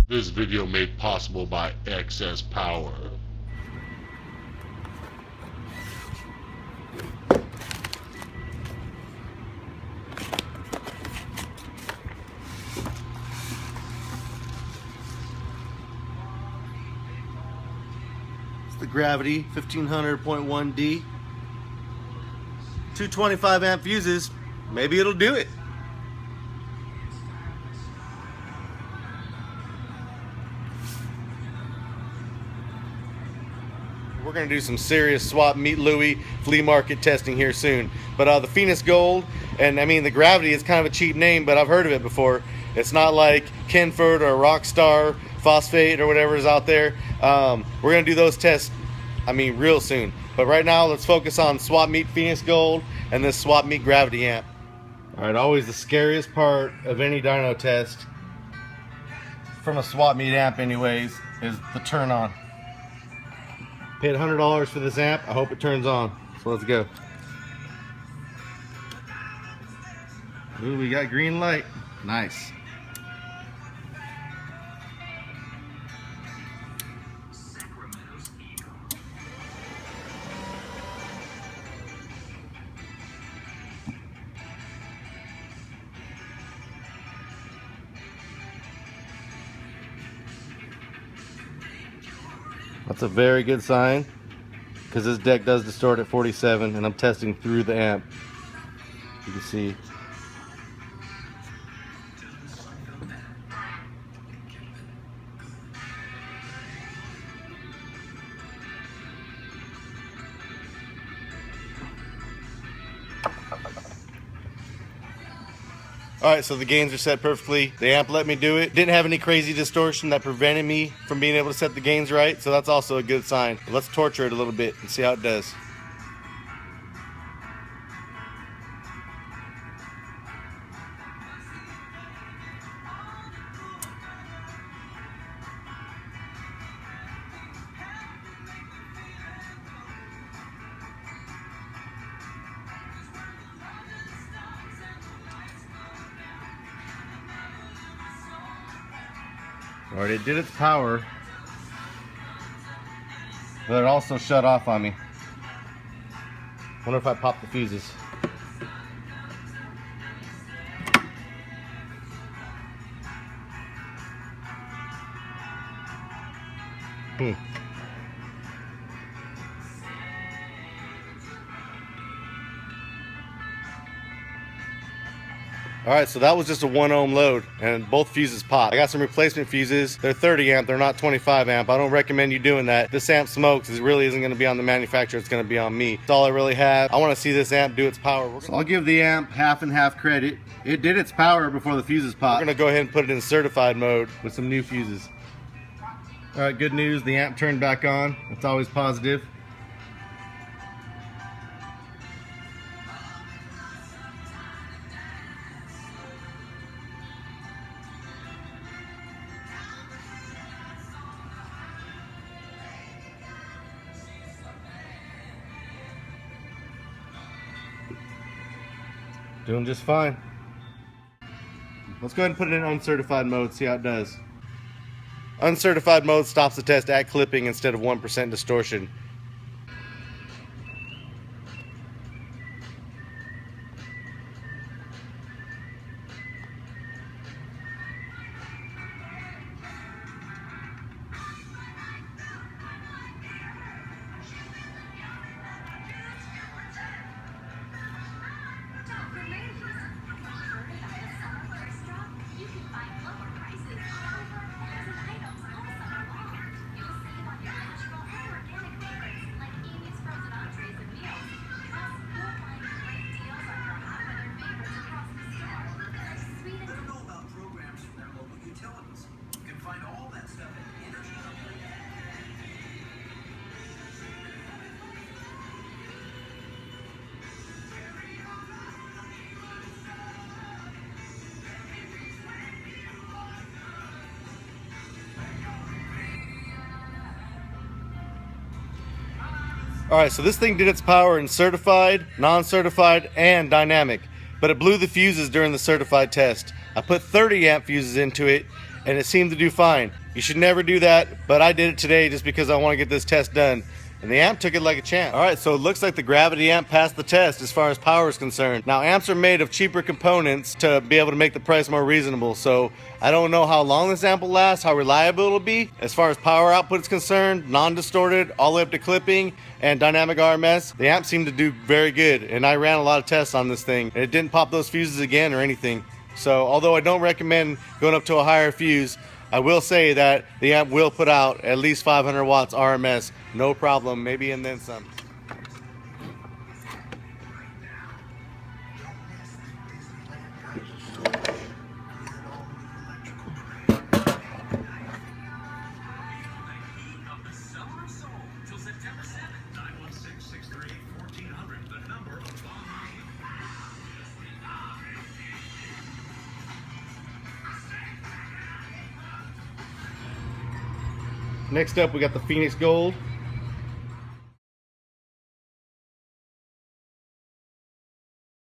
This video made possible by excess power. It's the Gravity 1500.1D. 225 amp fuses. Maybe it'll do it. We're going to do some serious swap meet Louie flea market testing here soon. But the Phoenix Gold, and I mean the Gravity is kind of a cheap name, but I've heard of it before. It's not like Kenford or Rockstar, Phosphate or whatever is out there. We're going to do those tests, I mean, real soon. But right now, let's focus on swap meet Phoenix Gold and this swap meet Gravity amp. All right, always the scariest part of any dyno test, from a swap meet amp anyways, is the turn on. Paid $100 for this amp. I hope it turns on. So let's go. Ooh, we got green light. Nice. That's a very good sign, because this deck does distort at 47 and I'm testing through the amp. You can see. Alright, so the gains are set perfectly. The amp let me do it. Didn't have any crazy distortion that prevented me from being able to set the gains right, so that's also a good sign. Let's torture it a little bit and see how it does. Alright, it did its power, but it also shut off on me. Wonder if I pop the fuses. Alright, so that was just a 1 ohm load and both fuses popped. I got some replacement fuses. They're 30 amp, they're not 25 amp. I don't recommend you doing that. This amp smokes. It really isn't going to be on the manufacturer, it's going to be on me. That's all I really have. I want to see this amp do its power. So I'll give the amp half and half credit. It did its power before the fuses popped. We're going to go ahead and put it in certified mode with some new fuses. Alright, good news. The amp turned back on. It's always positive. Doing just fine. Let's go ahead and put it in uncertified mode, see how it does. Uncertified mode stops the test at clipping instead of 1% distortion. Alright, so this thing did its power in certified, non-certified, and dynamic, but it blew the fuses during the certified test. I put 30 amp fuses into it, and it seemed to do fine. You should never do that, but I did it today just because I want to get this test done. And the amp took it like a champ. All right, so it looks like the gravity amp passed the test as far as power is concerned. Now, amps are made of cheaper components to be able to make the price more reasonable. So I don't know how long this amp will last, how reliable it'll be. As far as power output is concerned, non-distorted, all the way up to clipping and dynamic RMS, the amp seemed to do very good. And I ran a lot of tests on this thing. And it didn't pop those fuses again or anything. So although I don't recommend going up to a higher fuse, I will say that the amp will put out at least 500 watts RMS, no problem, maybe and then some. Next up, we got the Phoenix Gold.